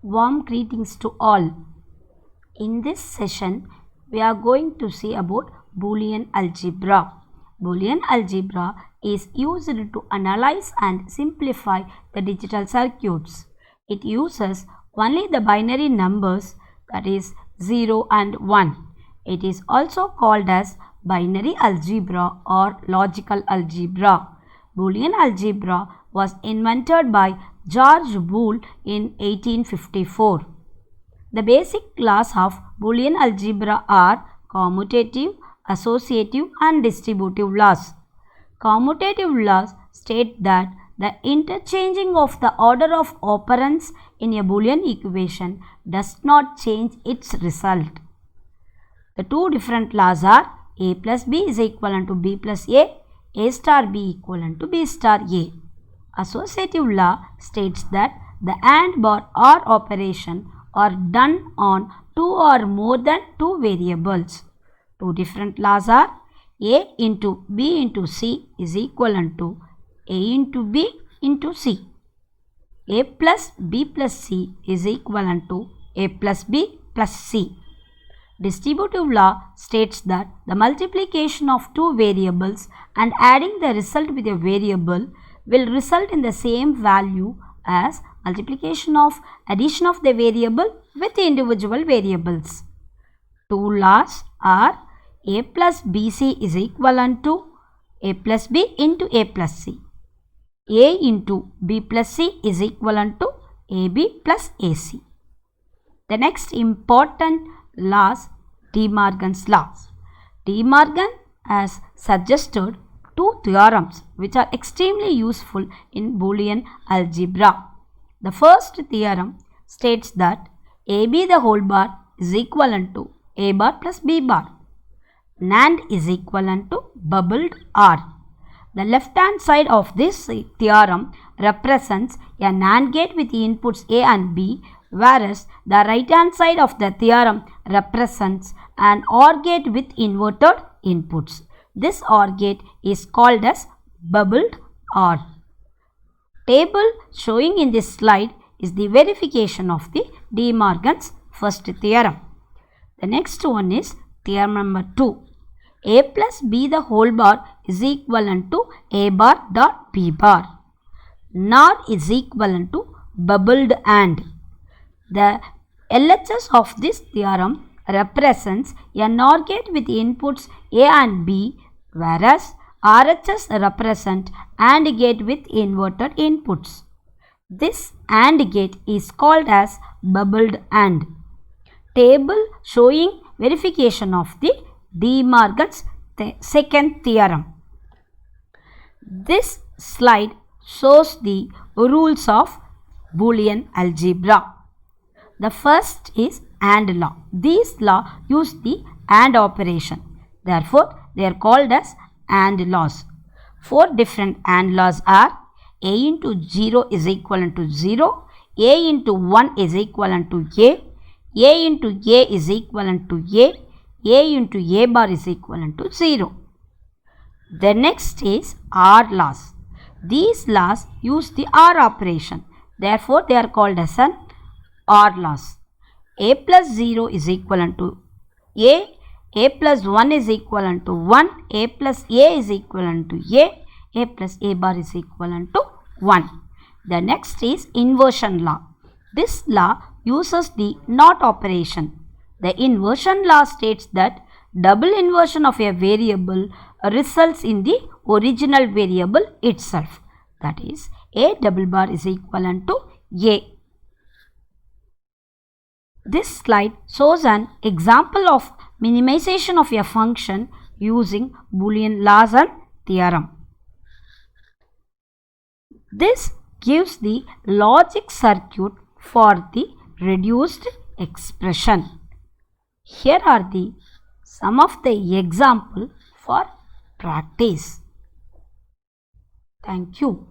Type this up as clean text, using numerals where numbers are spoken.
Warm greetings to all. In this session, we are going to see about Boolean algebra. Boolean algebra is used to analyze and simplify the digital circuits. It uses only the binary numbers, that is 0 and 1. It is also called as binary algebra or logical algebra. Boolean algebra was invented by George Boole in 1854. The basic laws of Boolean algebra are commutative, associative and distributive laws. Commutative laws state that the interchanging of the order of operands in a Boolean equation does not change its result. The two different laws are a plus b is equivalent to b plus a star b equivalent to b star a. Associative law states that the AND bar OR operation are done on two or more than two variables. Two different laws are a into b into c is equivalent to a into b into c. A plus b plus c is equivalent to a plus b plus c. Distributive law states that the multiplication of two variables and adding the result with a variable will result in the same value as multiplication of addition of the variable with the individual variables. Two laws are a plus bc is equivalent to a plus b into a plus c. A into b plus c is equivalent to ab plus ac. The next important laws, De Morgan's laws. De Morgan has suggested two theorems which are extremely useful in Boolean algebra. The first theorem states that AB the whole bar is equivalent to A bar plus B bar. NAND is equivalent to bubbled R. The left hand side of this theorem represents a NAND gate with the inputs A and B, whereas the right hand side of the theorem represents an OR gate with inverted inputs. This OR gate is called as bubbled OR. Table showing in this slide is the verification of the De Morgan's first theorem. The next one is theorem number 2. A plus B the whole bar is equivalent to A bar dot B bar. NOR is equivalent to bubbled AND. The LHS of this theorem represents a NOR gate with inputs A and B, whereas RHS represent AND gate with inverted inputs. This AND gate is called as bubbled AND. Table showing verification of the De Morgan's second theorem. This slide shows the rules of Boolean algebra. The first is AND law. These laws use the AND operation. Therefore, they are called as AND laws. Four different AND laws are A into 0 is equivalent to 0, A into 1 is equivalent to A into A is equivalent to A into A bar is equivalent to 0. The next is OR laws. These laws use the OR operation. Therefore, they are called as an OR laws. A plus 0 is equivalent to A plus 1 is equivalent to 1, A plus A is equivalent to A plus A bar is equivalent to 1. The next is inversion law. This law uses the NOT operation. The inversion law states that double inversion of a variable results in the original variable itself. That is, A double bar is equivalent to A. This slide shows an example of minimization of a function using Boolean laws and theorem. This gives the logic circuit for the reduced expression. Here are some of the examples for practice. Thank you.